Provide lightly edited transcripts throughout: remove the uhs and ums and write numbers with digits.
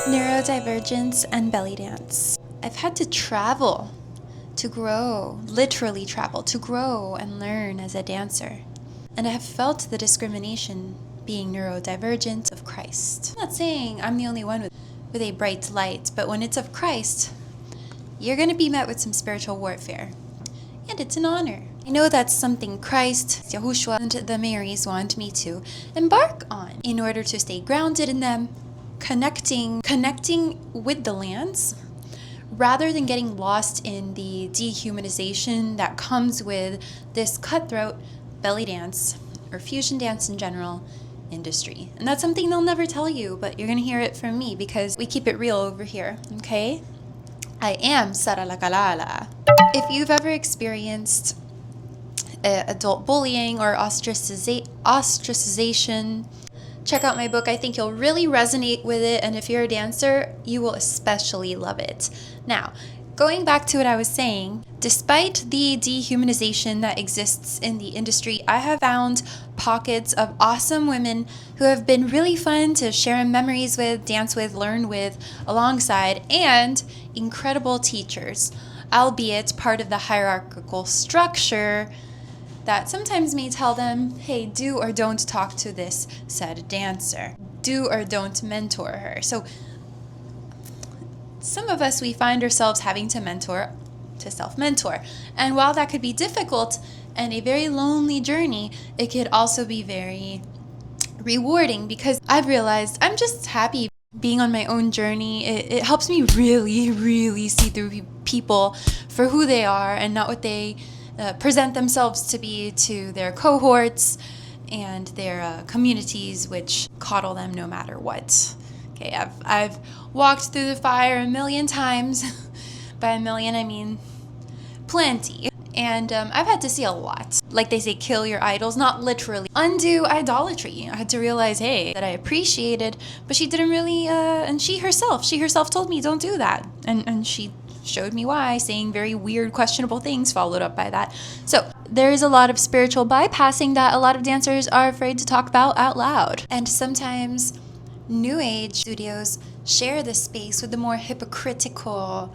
Neurodivergence and belly dance. I've had to travel to grow, literally travel, to grow and learn as a dancer. And I have felt the discrimination being neurodivergent of Christ. I'm not saying I'm the only one with a bright light, but when it's of Christ, you're going to be met with some spiritual warfare. And it's an honor. I know that's something Christ, Yahushua, and the Marys want me to embark on in order to stay grounded in them, connecting with the lands, rather than getting lost in the dehumanization that comes with this cutthroat belly dance, or fusion dance in general, industry. And that's something they'll never tell you, but you're going to hear it from me because we keep it real over here, okay? I am 𝓭𝓪𝓷𝓬𝓮. If you've ever experienced adult bullying or ostracization, check out my book. I think you'll really resonate with it, and if you're a dancer, you will especially love it. Now, going back to what I was saying, despite the dehumanization that exists in the industry, I have found pockets of awesome women who have been really fun to share memories with, dance with, learn with, alongside, and incredible teachers, albeit part of the hierarchical structure that sometimes may tell them, hey, do or don't talk to this said dancer. Do or don't mentor her. So some of us, we find ourselves having to mentor, to self-mentor. And while that could be difficult and a very lonely journey, it could also be very rewarding because I've realized I'm just happy being on my own journey. It helps me really see through people for who they are and not what they present themselves to be to their cohorts and their communities, which coddle them no matter what. Okay, I've walked through the fire a million times. By a million, I mean plenty. And I've had to see a lot. Like they say, kill your idols, not literally. Undo idolatry. I had to realize, hey, that I appreciated, but she didn't really, and she herself told me, don't do that. And she showed me why, saying very weird, questionable things, followed up by that. So there is a lot of spiritual bypassing that a lot of dancers are afraid to talk about out loud. And sometimes New Age studios share this space with the more hypocritical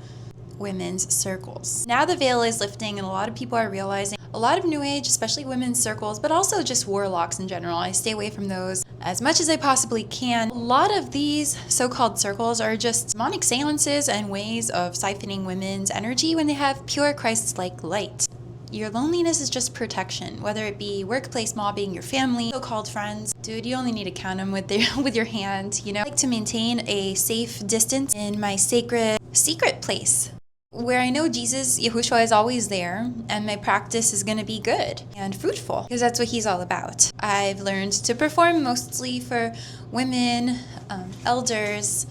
women's circles. Now the veil is lifting and a lot of people are realizing a lot of New Age, especially women's circles, but also just warlocks in general. I stay away from those as much as I possibly can. A lot of these so-called circles are just demonic seances and ways of siphoning women's energy when they have pure Christ-like light. Your loneliness is just protection, whether it be workplace mobbing, your family, so-called friends. Dude, you only need to count them with your hand, you know? I like to maintain a safe distance in my sacred secret place, where I know Jesus, Yahushua, is always there, and my practice is going to be good and fruitful, because that's what he's all about. I've learned to perform mostly for women, elders,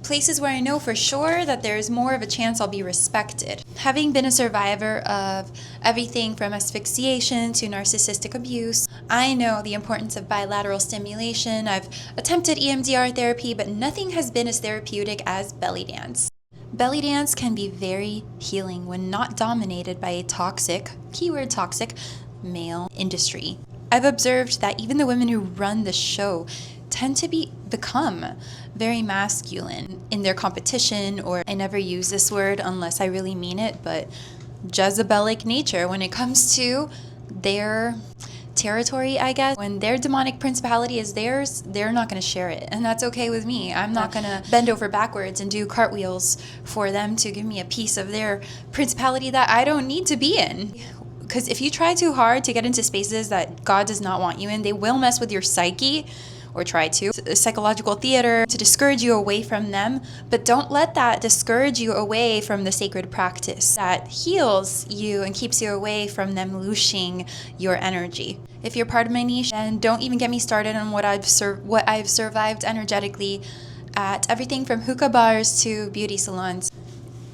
places where I know for sure that there's more of a chance I'll be respected. Having been a survivor of everything from asphyxiation to narcissistic abuse, I know the importance of bilateral stimulation. I've attempted EMDR therapy, but nothing has been as therapeutic as belly dance. Belly dance can be very healing when not dominated by a toxic, keyword toxic, male industry. I've observed that even the women who run the show tend to become very masculine in their competition, or I never use this word unless I really mean it, but Jezebelic nature when it comes to their territory, I guess. When their demonic principality is theirs, they're not going to share it. And that's okay with me. I'm not going to bend over backwards and do cartwheels for them to give me a piece of their principality that I don't need to be in. Because if you try too hard to get into spaces that God does not want you in, they will mess with your psyche, or try to. Psychological theater to discourage you away from them, but don't let that discourage you away from the sacred practice that heals you and keeps you away from them looshing your energy. If you're part of my niche, then don't even get me started on what I've survived energetically at everything from hookah bars to beauty salons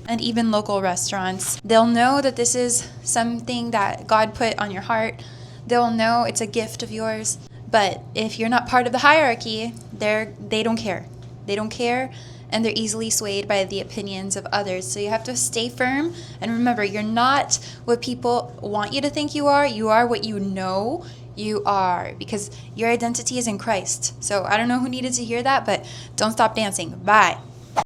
and even local restaurants. They'll know that this is something that God put on your heart. They'll know it's a gift of yours. But if you're not part of the hierarchy, they don't care. They don't care, and they're easily swayed by the opinions of others. So you have to stay firm, and remember, you're not what people want you to think you are. You are what you know You are, because your identity is in Christ. So I don't know who needed to hear that, but don't stop dancing. Bye.